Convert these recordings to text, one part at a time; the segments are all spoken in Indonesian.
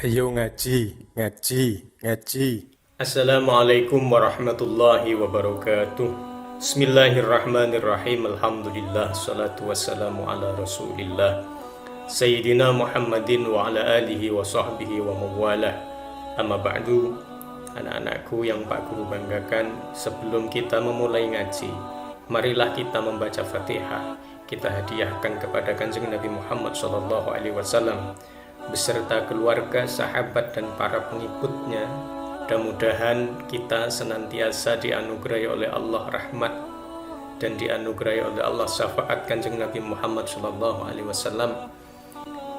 Ayo ngaji, ngaji, ngaji. Assalamualaikum warahmatullahi wabarakatuh. Bismillahirrahmanirrahim. Alhamdulillah. Salatu wassalamu ala rasulillah Sayyidina Muhammadin wa ala alihi wa sahbihi wa mawalah. Amma ba'du. Anak-anakku yang Pak Guru banggakan, sebelum kita memulai ngaji, marilah kita membaca Fatihah. Kita hadiahkan kepada Kanjeng Nabi Muhammad SAW beserta keluarga, sahabat, dan para pengikutnya. Mudah-mudahan kita senantiasa dianugerahi oleh Allah rahmat dan dianugerahi oleh Allah syafaat Kanjeng Nabi Muhammad SAW.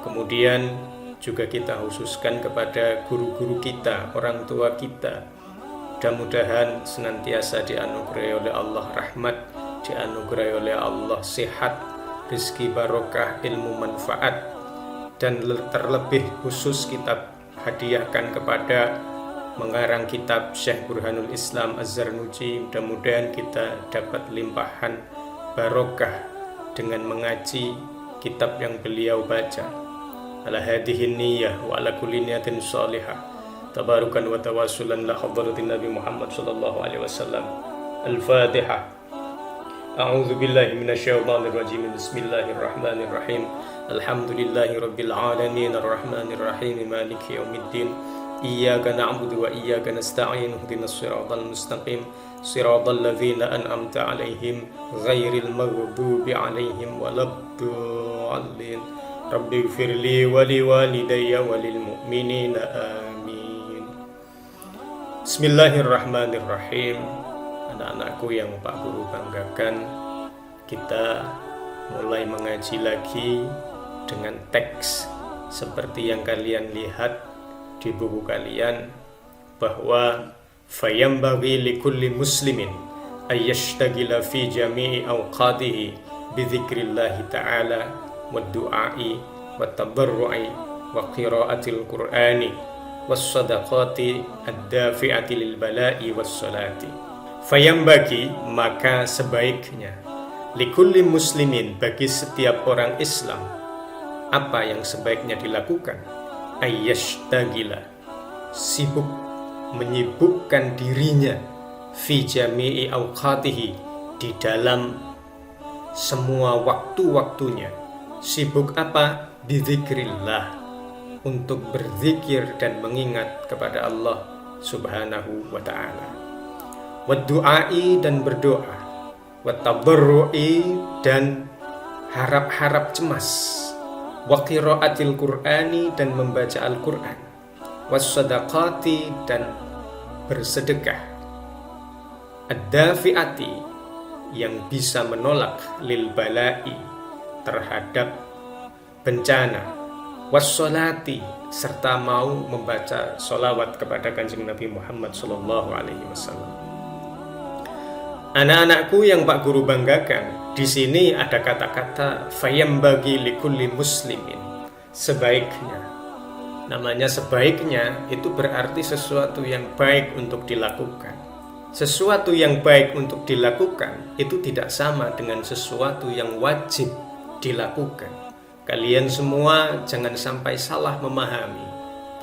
Kemudian juga kita khususkan kepada guru-guru kita, orang tua kita. Mudah-mudahan senantiasa dianugerahi oleh Allah rahmat, dianugerahi oleh Allah sehat, rezeki barokah, ilmu manfaat, dan terlebih khusus kita hadiahkan kepada mengarang kitab Syekh Burhanul Islam Az-Zarnuji. Mudah-mudahan kita dapat limpahan barokah dengan mengaji kitab yang beliau baca. Ala hadhihi niyyah wa ala kulli niyatin shalihah. Tabarukan wa tawassulan la hadratin Nabi Muhammad sallallahu alaihi wasallam. Al-Fatihah. A'udzu billahi minasyaitonir rajim. Bismillahirrahmanirrahim. Alhamdulillahi rabbil alamin arrahmanir rahim maliki yaumiddin. Iyyaka na'budu wa iyyaka nasta'in ihdinas siratal mustaqim siratal ladzina an'amta 'alaihim ghairil maghdubi 'alaihim waladdallin. Rabbighfirli wa liwalidayya wa lil mu'minina amin. Bismillahirrahmanirrahim. Anak-anakku yang Pak Guru banggakan, kita mulai mengaji lagi dengan teks seperti yang kalian lihat di buku kalian, bahwa fayambaghi likulli muslimin ayyashtagila fi jami'i awqatihi bi dzikrillahi ta'ala wa du'ai wa tadarru'i wa qiraatil qur'ani was sadaqati ad-dafi'ati lil bala'i was salati. Fayambaghi, maka sebaiknya, likulli muslimin, bagi setiap orang Islam, apa yang sebaiknya dilakukan? Ayyashtagila, sibuk, menyibukkan dirinya, fi jami'i awqatihi, di dalam semua waktu-waktunya. Sibuk apa? Bidzikrillah, untuk berzikir dan mengingat kepada Allah subhanahu wa ta'ala. Waddu'ai, dan berdoa. Wattadarru'i, dan harap-harap cemas. Wa qiraatil qur'ani, dan membaca Al-Qur'an. Wassadaqati, dan bersedekah. Ad-dafi'ati, yang bisa menolak lil bala'i, terhadap bencana. Wassalati, serta mau membaca sholawat kepada Kanjeng Nabi Muhammad SAW. Anak-anakku yang Pak Guru banggakan, di sini ada kata-kata fayambagi likulli muslimin, sebaiknya. Namanya sebaiknya itu berarti sesuatu yang baik untuk dilakukan. Sesuatu yang baik untuk dilakukan itu tidak sama dengan sesuatu yang wajib dilakukan. Kalian semua jangan sampai salah memahami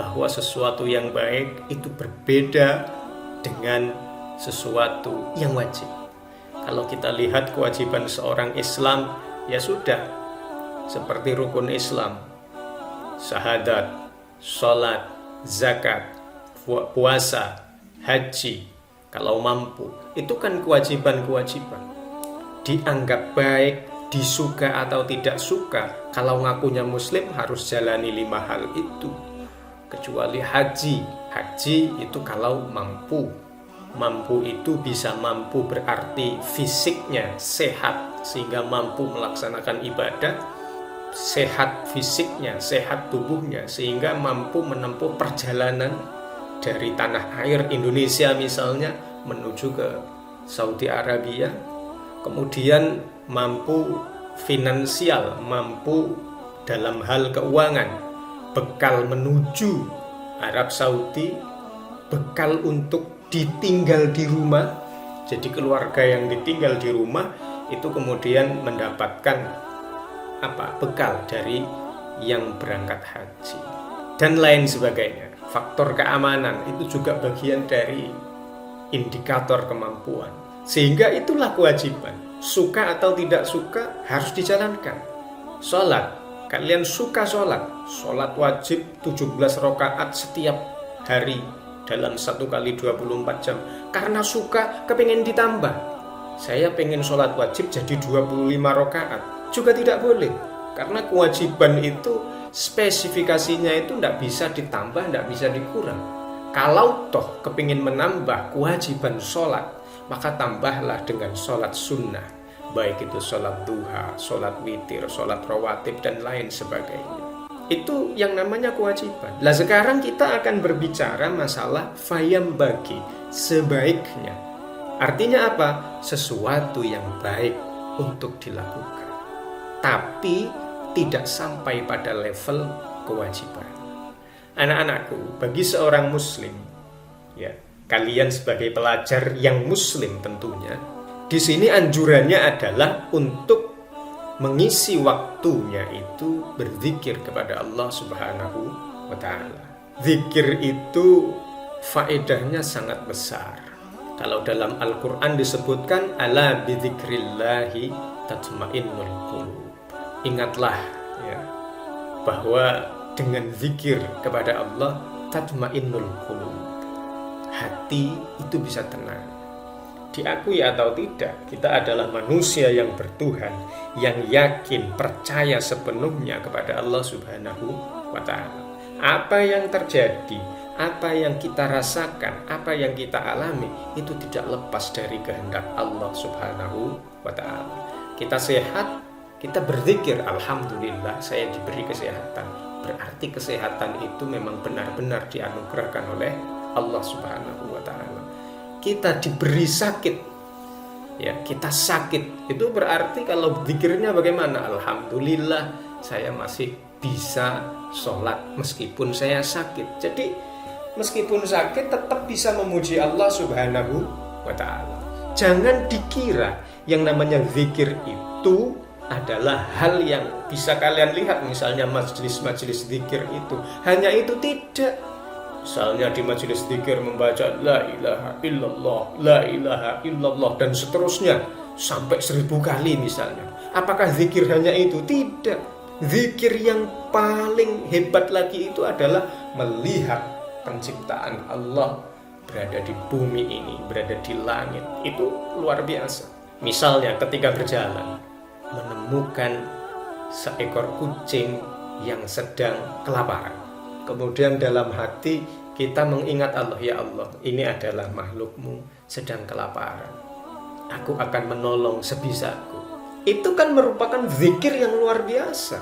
bahwa sesuatu yang baik itu berbeda dengan sesuatu yang wajib. Kalau kita lihat kewajiban seorang Islam, ya sudah seperti rukun Islam, syahadat, sholat, zakat, puasa, haji, kalau mampu. Itu kan kewajiban-kewajiban. Dianggap baik, disuka atau tidak suka, kalau ngakunya muslim harus jalani 5 hal itu. Kecuali haji. Haji itu kalau mampu. Mampu itu bisa mampu berarti fisiknya sehat sehingga mampu melaksanakan ibadah, sehat fisiknya, sehat tubuhnya sehingga mampu menempuh perjalanan dari tanah air Indonesia misalnya menuju ke Saudi Arabia. Kemudian mampu finansial, mampu dalam hal keuangan, bekal menuju Arab Saudi, bekal untuk ditinggal di rumah. Jadi keluarga yang ditinggal di rumah itu kemudian mendapatkan bekal dari yang berangkat haji. dan lain sebagainya. Faktor keamanan itu juga bagian dari indikator kemampuan. Sehingga itulah kewajiban. Suka atau tidak suka harus dijalankan. Sholat, kalian suka sholat. Sholat wajib 17 rakaat setiap hari dalam 1 kali 24 jam. Karena suka, kepingin ditambah. Saya pengen sholat wajib jadi 25 rakaat. Juga tidak boleh. Karena kewajiban itu spesifikasinya itu tidak bisa ditambah, tidak bisa dikurang. Kalau toh kepingin menambah kewajiban sholat, maka tambahlah dengan sholat sunnah, baik itu sholat duha, sholat witir, sholat rawatib, dan lain sebagainya. Itu yang namanya kewajiban. Lah sekarang kita akan berbicara masalah fayam bagi, sebaiknya. Artinya apa? Sesuatu yang baik untuk dilakukan, tapi tidak sampai pada level kewajiban. Anak-anakku, bagi seorang muslim, ya, kalian sebagai pelajar yang muslim tentunya, di sini anjurannya adalah untuk mengisi waktunya itu berzikir kepada Allah Subhanahu wa taala. Zikir itu faedahnya sangat besar. Kalau dalam Al-Qur'an disebutkan ala bidzikrillahi tatmainnul qulub. Ingatlah ya, bahwa dengan zikir kepada Allah tatmainnul qulub, hati itu bisa tenang. Diakui atau tidak, kita adalah manusia yang bertuhan, yang yakin, percaya sepenuhnya kepada Allah Subhanahu wa ta'ala. Apa yang terjadi, apa yang kita rasakan, apa yang kita alami, itu tidak lepas dari kehendak Allah Subhanahu wa ta'ala. Kita sehat, kita berzikir, alhamdulillah saya diberi kesehatan. Berarti kesehatan itu memang benar-benar dianugerahkan oleh Allah Subhanahu wa ta'ala. Kita diberi sakit, ya, kita sakit, itu berarti kalau zikirnya bagaimana? Alhamdulillah saya masih bisa sholat meskipun saya sakit. Jadi meskipun sakit tetap bisa memuji Allah Subhanahu wa ta'ala. Jangan dikira yang namanya zikir itu adalah hal yang bisa kalian lihat, misalnya majelis-majelis zikir itu hanya itu, tidak. Misalnya di majelis zikir membaca la ilaha illallah, la ilaha illallah, dan seterusnya sampai 1000 kali misalnya. Apakah zikir hanya itu? Tidak. Zikir yang paling hebat lagi itu adalah melihat penciptaan Allah berada di bumi ini, berada di langit. Itu luar biasa. Misalnya ketika berjalan menemukan seekor kucing yang sedang kelaparan. Kemudian dalam hati kita mengingat Allah, ya Allah, ini adalah makhlukmu sedang kelaparan. Aku akan menolong sebisaku. Itu kan merupakan zikir yang luar biasa.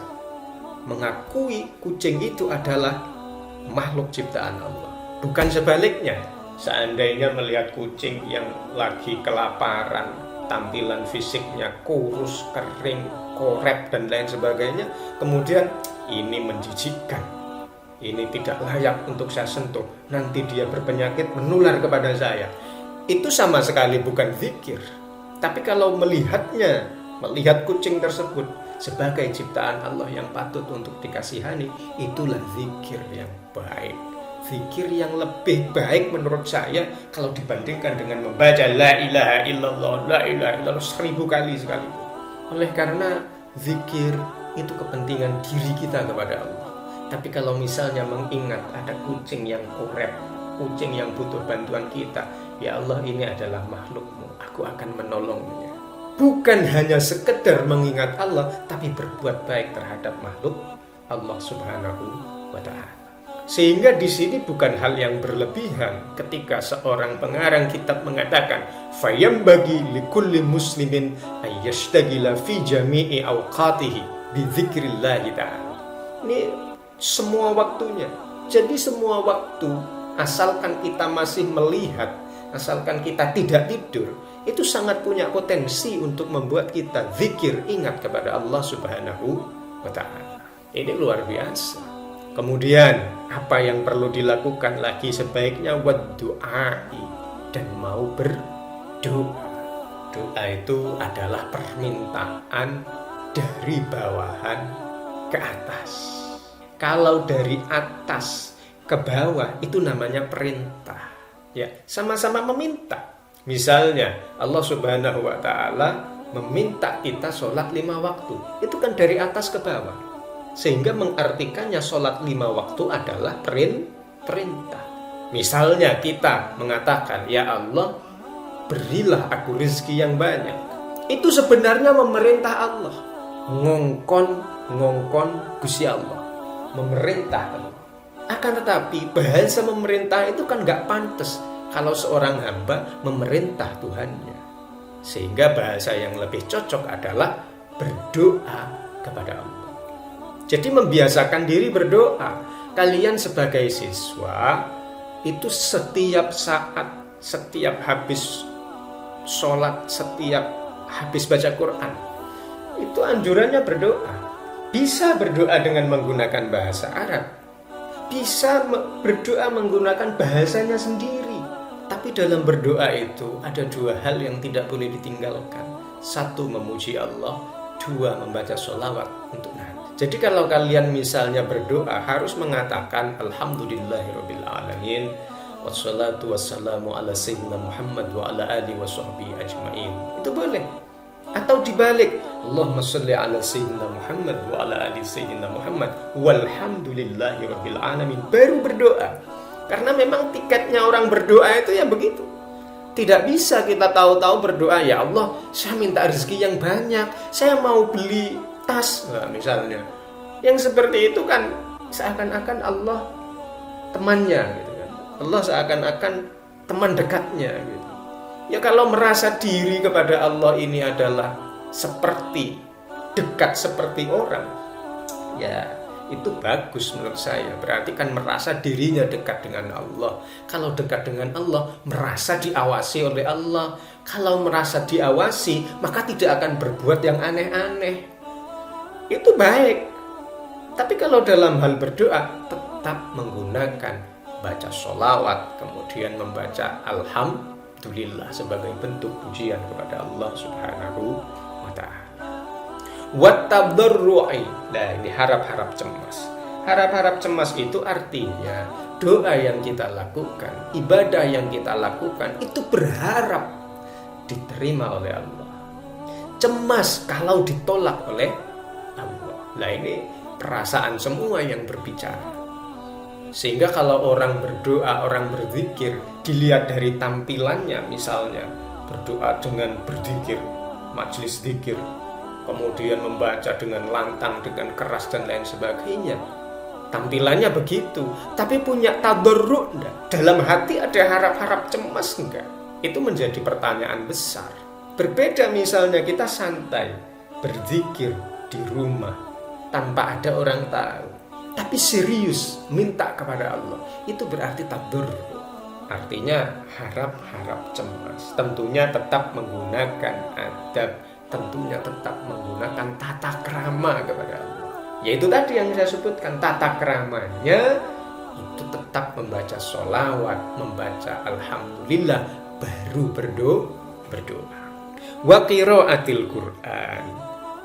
Mengakui kucing itu adalah makhluk ciptaan Allah. Bukan sebaliknya. Seandainya melihat kucing yang lagi kelaparan, tampilan fisiknya kurus, kering, korep, dan lain sebagainya, kemudian ini menjijikkan, ini tidak layak untuk saya sentuh, nanti dia berpenyakit menular kepada saya, itu sama sekali bukan zikir. Tapi kalau melihat kucing tersebut sebagai ciptaan Allah yang patut untuk dikasihani, itulah zikir yang baik. Zikir yang lebih baik menurut saya kalau dibandingkan dengan membaca la ilaha illallah, la ilaha illallah 1000 kali sekalipun. Oleh karena zikir itu kepentingan diri kita kepada Allah. Tapi kalau misalnya mengingat ada kucing yang korep, kucing yang butuh bantuan kita, ya Allah, ini adalah makhlukmu, aku akan menolongnya. Bukan hanya sekedar mengingat Allah, tapi berbuat baik terhadap makhluk Allah Subhanahu wa ta'ala. Sehingga di sini bukan hal yang berlebihan ketika seorang pengarang kitab mengatakan fayam bagi likulli muslimin ayyashtagila fi jami'i awqatihi bi dzikrillah ta'ala. Ini semua waktunya. Jadi semua waktu, asalkan kita masih melihat, asalkan kita tidak tidur, itu sangat punya potensi untuk membuat kita zikir, ingat kepada Allah Subhanahu wa ta'ala. Ini luar biasa. Kemudian apa yang perlu dilakukan lagi? Sebaiknya waddu'ai, dan mau berdoa. Doa itu adalah permintaan dari bawahan ke atas. Kalau dari atas ke bawah itu namanya perintah. Ya, sama-sama meminta. Misalnya Allah Subhanahu wa taala meminta kita sholat 5 waktu. Itu kan dari atas ke bawah. Sehingga mengartikannya sholat 5 waktu adalah perintah. Misalnya kita mengatakan, ya Allah, berilah aku rezeki yang banyak. Itu sebenarnya memerintah Allah. Ngongkon Gusti Allah. Memerintah Allah. Akan tetapi bahasa memerintah itu kan gak pantas kalau seorang hamba memerintah Tuhannya. Sehingga bahasa yang lebih cocok adalah berdoa kepada Allah. Jadi membiasakan diri berdoa. Kalian sebagai siswa itu setiap saat, setiap habis sholat, setiap habis baca Quran, itu anjurannya berdoa. Bisa berdoa dengan menggunakan bahasa Arab, bisa berdoa menggunakan bahasanya sendiri. Tapi dalam berdoa itu ada 2 hal yang tidak boleh ditinggalkan. 1, memuji Allah. 2, membaca sholawat untuk Nabi. Jadi kalau kalian misalnya berdoa harus mengatakan Alhamdulillahirrabbilalamin, wassalatu wassalamu ala sayyidina Muhammad wa ala alihi wa sahbihi ajma'in. Itu boleh. Atau dibalik, Allahumma sholli ala sayyidina Muhammad wa ala alihi sayyidina Muhammad walhamdulillahirrabbilalamin. Baru berdoa. Karena memang tiketnya orang berdoa itu ya begitu. Tidak bisa kita tahu-tahu berdoa, ya Allah, saya minta rezeki yang banyak, saya mau beli tas, nah, misalnya. Yang seperti itu kan seakan-akan Allah temannya gitu kan. Allah seakan-akan teman dekatnya gitu. Ya kalau merasa diri kepada Allah ini adalah seperti dekat seperti orang, ya itu bagus menurut saya. Berarti kan merasa dirinya dekat dengan Allah. Kalau dekat dengan Allah, merasa diawasi oleh Allah. Kalau merasa diawasi, maka tidak akan berbuat yang aneh-aneh. Itu baik. Tapi kalau dalam hal berdoa, tetap menggunakan baca sholawat, kemudian membaca alhamdulillah sebagai bentuk pujian kepada Allah Subhanahu wa ta'ala. Wattadarru'i. Nah, ini harap-harap cemas. Harap-harap cemas itu artinya doa yang kita lakukan, ibadah yang kita lakukan itu berharap diterima oleh Allah. Cemas kalau ditolak oleh Allah. Nah, ini perasaan semua yang berbicara. Sehingga kalau orang berdoa, orang berzikir, dilihat dari tampilannya, misalnya berdoa dengan berzikir, majelis zikir, kemudian membaca dengan lantang, dengan keras dan lain sebagainya, tampilannya begitu. Tapi punya tadarru' enggak? Dalam hati ada harap-harap cemas enggak? Itu menjadi pertanyaan besar. Berbeda misalnya kita santai berzikir di rumah tanpa ada orang tahu, tapi serius minta kepada Allah, itu berarti tadarru'. Artinya harap-harap cemas. Tentunya tetap menggunakan adab, tentunya tetap menggunakan tata krama kepada Allah. Yaitu tadi yang saya sebutkan, tata kramanya itu tetap membaca sholawat, membaca alhamdulillah, baru berdoa. Wa qiraatil Qur'an,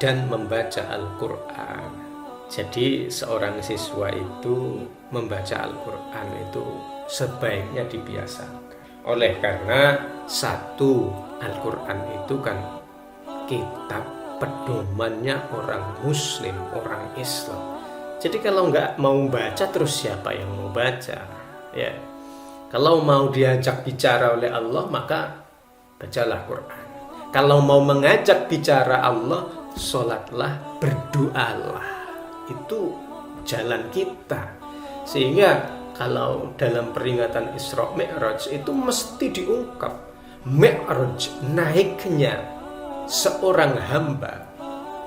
dan membaca Al-Qur'an. Jadi seorang siswa itu membaca Al-Qur'an itu sebaiknya dibiasakan. Oleh karena satu, Al-Qur'an itu kan kitab pedomannya orang Muslim, orang Islam. Jadi kalau nggak mau baca, terus siapa yang mau baca? Ya, kalau mau diajak bicara oleh Allah, maka bacalah Quran. Kalau mau mengajak bicara Allah, sholatlah, berdoalah. Itu jalan kita. Sehingga kalau dalam peringatan Isra Mi'raj itu mesti diungkap Mi'raj, naiknya seorang hamba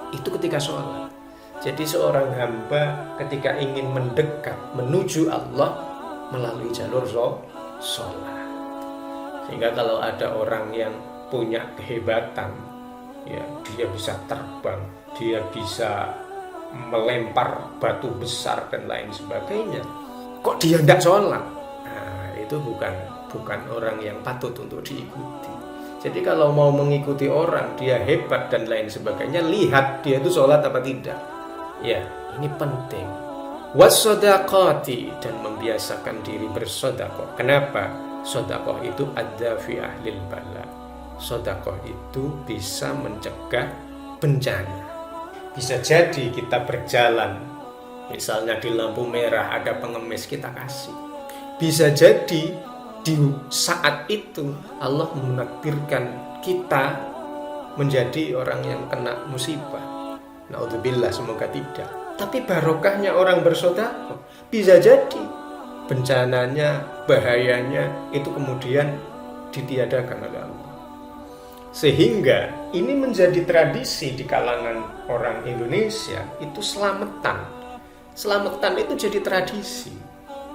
itu ketika sholat. Jadi seorang hamba ketika ingin mendekat menuju Allah melalui jalur sholat. Sehingga kalau ada orang yang punya kehebatan, ya dia bisa terbang, dia bisa melempar batu besar dan lain sebagainya, kok dia tidak sholat? Nah, itu bukan orang yang patut untuk diikuti. Jadi kalau mau mengikuti orang, dia hebat dan lain sebagainya, lihat dia itu sholat apa tidak. Ya, ini penting. Wasodaqati, dan membiasakan diri bersedekah. Kenapa? Sedekah itu adzafi'ah lil bala. Sedekah itu bisa mencegah bencana. Bisa jadi kita berjalan, misalnya di lampu merah ada pengemis, kita kasih. Bisa jadi di saat itu Allah menakdirkan kita menjadi orang yang kena musibah. Naudzubillah, semoga tidak. Tapi barokahnya orang bersedekah, bisa jadi bencananya, bahayanya itu kemudian ditiadakan oleh Allah. Sehingga ini menjadi tradisi di kalangan orang Indonesia, itu selamatan. Selamatan itu jadi tradisi.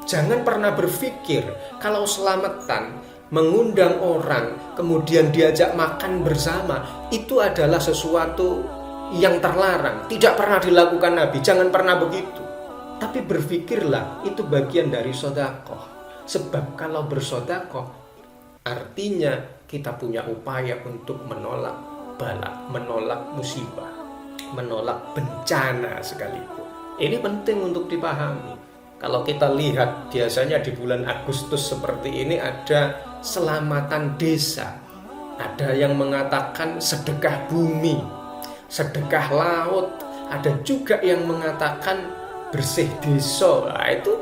Jangan pernah berpikir kalau selamatan, mengundang orang, kemudian diajak makan bersama, itu adalah sesuatu yang terlarang, tidak pernah dilakukan Nabi. Jangan pernah begitu. Tapi berpikirlah, itu bagian dari sedekah. Sebab kalau bersedekah, artinya kita punya upaya untuk menolak bala, menolak musibah, menolak bencana sekalipun. Ini penting untuk dipahami. Kalau kita lihat biasanya di bulan Agustus seperti ini ada selamatan desa. Ada yang mengatakan sedekah bumi, sedekah laut, ada juga yang mengatakan bersih desa. Nah, itu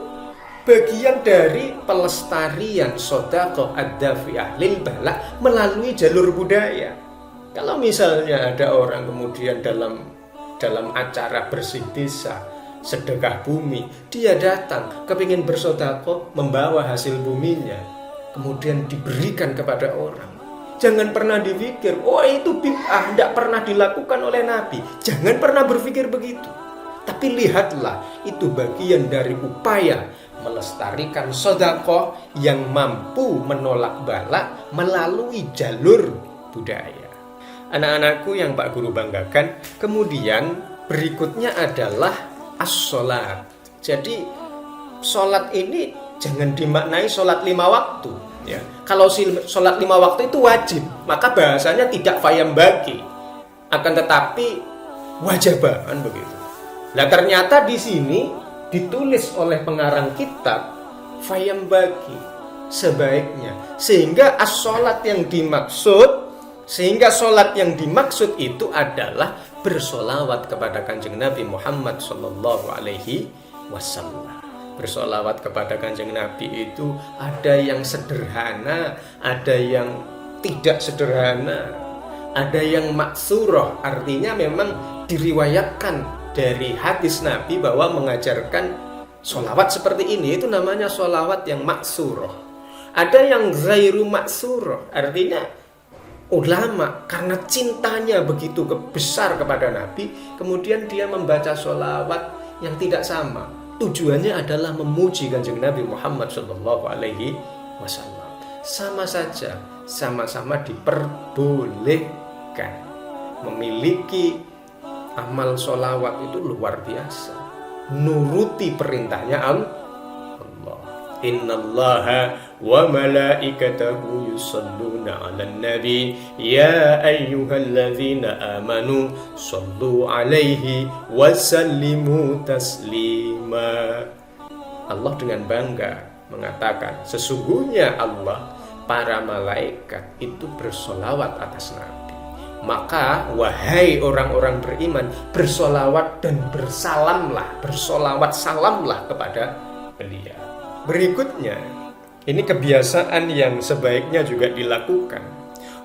bagian dari pelestarian sedekah adzafi'ah lil bala melalui jalur budaya. Kalau misalnya ada orang kemudian dalam acara bersih desa, sedekah bumi, dia datang kepingin bersedekah, membawa hasil buminya, kemudian diberikan kepada orang. Jangan pernah dipikir, oh itu bid'ah, tidak pernah dilakukan oleh Nabi. Jangan pernah berpikir begitu. Tapi lihatlah, itu bagian dari upaya melestarikan sedekah yang mampu menolak bala melalui jalur budaya. Anak-anakku yang Pak Guru banggakan, kemudian berikutnya adalah as-sholat. Jadi sholat ini jangan dimaknai sholat 5 waktu. Ya. Kalau sholat 5 waktu itu wajib, maka bahasanya tidak fayambagi, akan tetapi wajiban begitu. Nah ternyata di sini ditulis oleh pengarang kitab fayambagi, sebaiknya, sehingga as-sholat yang dimaksud itu adalah bersolawat kepada Kanjeng Nabi Muhammad Sallallahu Alaihi Wasallam. Bersolawat kepada Kanjeng Nabi itu ada yang sederhana, ada yang tidak sederhana, ada yang maksurah, artinya memang diriwayatkan dari hadis Nabi bahwa mengajarkan solawat seperti ini, itu namanya solawat yang maksurah. Ada yang ghairu maksurah, artinya ulama karena cintanya begitu besar kepada Nabi, kemudian dia membaca solawat yang tidak sama. Tujuannya adalah memuji Kanjeng Nabi Muhammad Sallallahu Alaihi Wasallam. Sama saja, sama-sama diperbolehkan. Memiliki amal sholawat itu luar biasa. Nuruti perintahnya Allah. Innallaha wa malaikatahu yusalluna 'alan nabi ya ayyuhalladzina amanu shallu 'alaihi wa sallimu taslima. Allah dengan bangga mengatakan, sesungguhnya Allah, para malaikat itu bersolawat atas Nabi. Maka wahai orang-orang beriman, bersolawat dan bersalamlah, bersolawat salamlah kepada beliau. Berikutnya, ini kebiasaan yang sebaiknya juga dilakukan.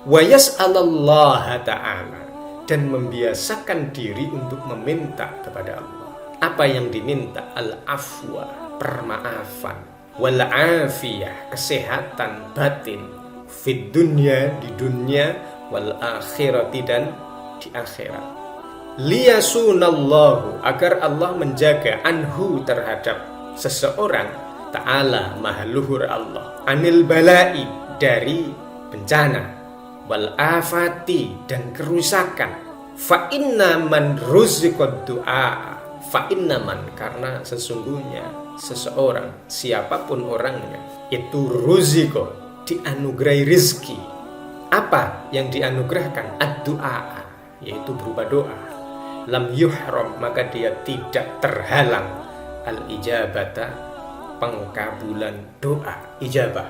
Wa yas'alallaha ta'ala, dan membiasakan diri untuk meminta kepada Allah. Apa yang diminta? Al-afwa, permaafan, wal afiyah, kesehatan batin, fid dunya, di dunia, wal akhirati, dan di akhirat. Liyasunallahu, agar Allah menjaga anhu, terhadap seseorang, ta'ala, maha luhur Allah, anil balai, dari bencana, wal afati, dan kerusakan. Fa inna man ruziqad du'a, fa inna man, karena sesungguhnya seseorang, siapapun orangnya, itu ruziqo, dianugerahi rizki. Apa yang dianugerahkan? Ad-du'a, yaitu berupa doa. Lam yuhram, maka dia tidak terhalang al-ijabata, pengkabulan doa, ijabah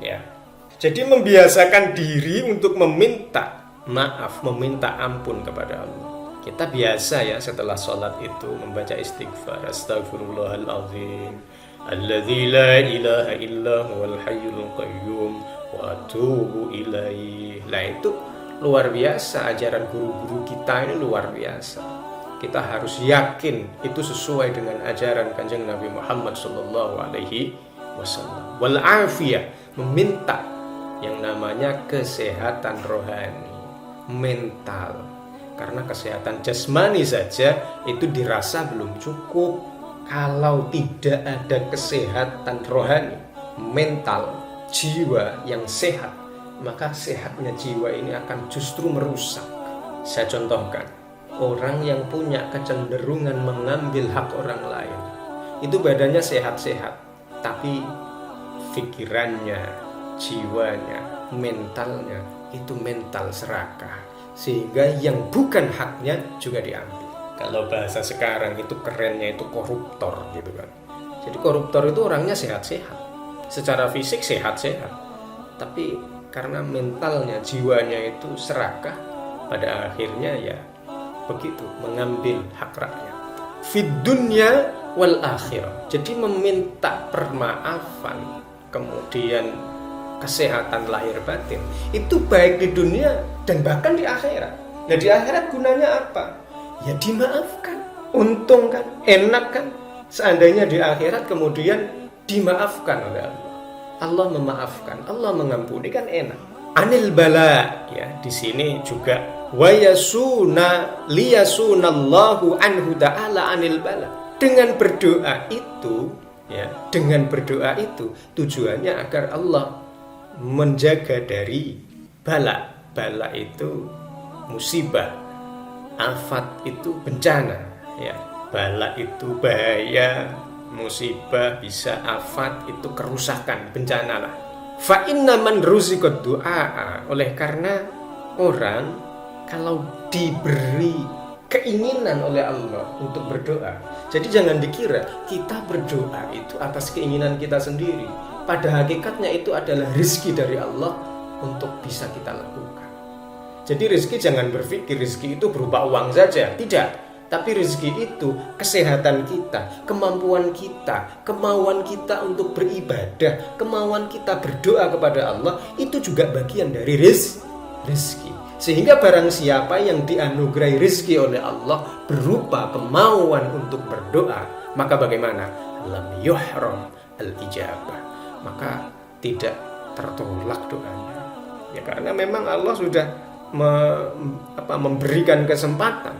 ya. Jadi membiasakan diri untuk meminta maaf, meminta ampun kepada Allah. Kita biasa ya setelah sholat itu membaca istighfar, astagfirullahaladzim alladzi la ilaha illa huwal hayyul qayyum wa atubu ilaih. Nah itu luar biasa, ajaran guru-guru kita ini luar biasa. Kita harus yakin itu sesuai dengan ajaran Kanjeng Nabi Muhammad sallallahu alaihi wasallam. Wal afiyah, meminta yang namanya kesehatan rohani, mental. Karena kesehatan jasmani saja itu dirasa belum cukup. Kalau tidak ada kesehatan rohani, mental, jiwa yang sehat, maka sehatnya jiwa ini akan justru merusak. Saya contohkan, orang yang punya kecenderungan mengambil hak orang lain, itu badannya sehat-sehat, tapi pikirannya, jiwanya, mentalnya itu mental serakah, sehingga yang bukan haknya juga diambil. Kalau bahasa sekarang itu kerennya itu koruptor gitu kan. Jadi koruptor itu orangnya sehat-sehat, secara fisik sehat-sehat, tapi karena mentalnya, jiwanya itu serakah, pada akhirnya ya begitu, mengambil hak rakyat. Fid dunya wal akhirah. Jadi meminta permaafan, kemudian kesehatan lahir batin, itu baik di dunia dan bahkan di akhirat. Nah di akhirat gunanya apa? Ya dimaafkan. Untung kan, enak kan, seandainya di akhirat kemudian dimaafkan oleh Allah. Allah memaafkan, Allah mengampuni, kan enak. Anil bala, ya di sini juga wa yasuna liyasunallahu anhu ta'ala anil bala. Dengan berdoa itu, ya, dengan berdoa itu tujuannya agar Allah menjaga dari bala. Bala itu musibah, afat itu bencana, ya. Bala itu bahaya, musibah, bisa afat itu kerusakan, bencana lah. Fa inna man ruziqad du'a, oleh karena orang kalau diberi keinginan oleh Allah untuk berdoa. Jadi jangan dikira kita berdoa itu atas keinginan kita sendiri. Pada hakikatnya itu adalah rezeki dari Allah untuk bisa kita lakukan. Jadi rezeki jangan berpikir rezeki itu berupa uang saja, tidak. Tapi rezeki itu kesehatan kita, kemampuan kita, kemauan kita untuk beribadah, kemauan kita berdoa kepada Allah, itu juga bagian dari rezeki. Sehingga barang siapa yang dianugerahi rezeki oleh Allah berupa kemauan untuk berdoa, maka bagaimana? Lam yuhram al-ijabah, maka tidak tertolak doanya. Ya karena memang Allah sudah memberikan kesempatan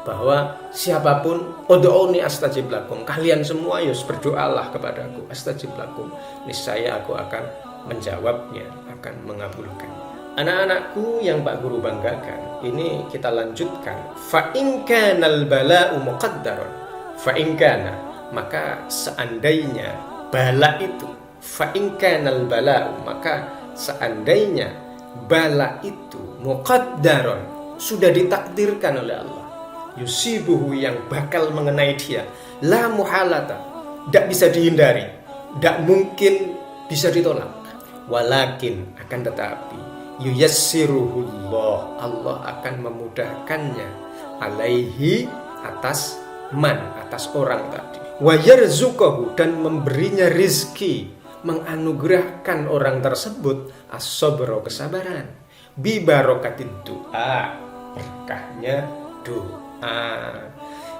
bahwa siapapun ud'uni astajib lakum, kalian semua yus berdoalah kepadaku, astajib lakum, niscaya aku akan menjawabnya, akan mengabulkan. Anak-anakku yang Pak Guru banggakan, ini kita lanjutkan. Fa in kanal bala'u muqaddaron, fa in kana, maka seandainya bala itu, fa in kanal bala'u, maka seandainya bala itu muqaddaron, sudah ditakdirkan oleh Allah, yusibuhu, yang bakal mengenai dia, la muhalata, tidak bisa dihindari, tidak mungkin bisa ditolak. Walakin, akan tetapi, yuyassiruhullah, Allah akan memudahkannya, alaihi, atas man, atas orang tadi, wa yarzuqahu, dan memberinya rizki, menganugerahkan orang tersebut as-sabra, kesabaran, bi barokatid doa, berkahnya doa.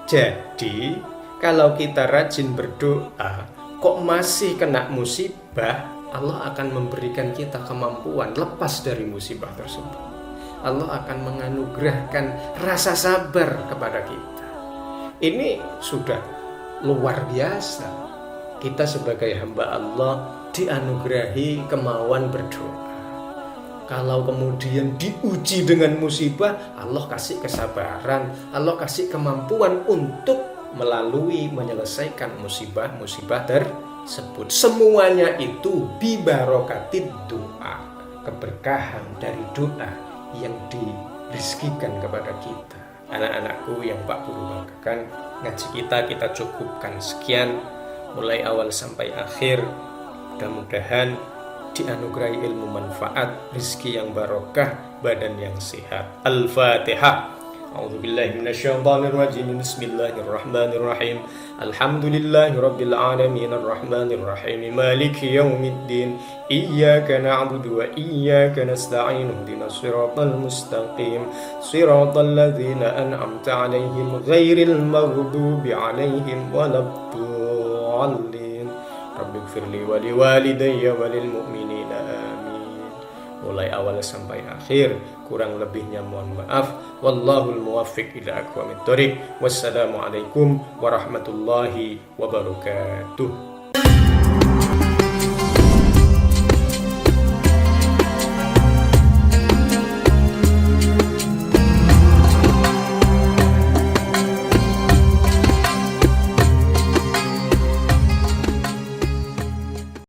Jadi kalau kita rajin berdoa kok masih kena musibah, Allah akan memberikan kita kemampuan lepas dari musibah tersebut. Allah akan menganugerahkan rasa sabar kepada kita. Ini sudah luar biasa. Kita sebagai hamba Allah dianugerahi kemauan berdoa. Kalau kemudian diuji dengan musibah, Allah kasih kesabaran, Allah kasih kemampuan untuk melalui menyelesaikan musibah-musibah tersebut. Semuanya itu bibarokatid doa, keberkahan dari doa yang dirizkikan kepada kita. Anak-anakku yang Pak Guru banggakan, ngaji kita cukupkan sekian mulai awal sampai akhir. Mudah-mudahan dianugerahi ilmu manfaat, rezeki yang barokah, badan yang sehat. Al-Fatihah. A'udzubillahi minasyaitonirrajim. Bismillahirrahmanirrahim. Alhamdulillahirabbil alamin arrahmanirrahim maliki yaumiddin. Iyyaka na'budu wa iyyaka nasta'in. Ihdinas siratal mustaqim. Siratal ladzina an'amta 'alaihim ghairil maghdubi 'alaihim waladdallin. Rabbighfirli wa liwalidayya wa lil mu'minina amin. Mulai awal sampai akhir, kurang lebihnya mohon maaf. Wallahul muwaffiq ila aqwamit thoriq. Wassalamualaikum warahmatullahi wabarakatuh.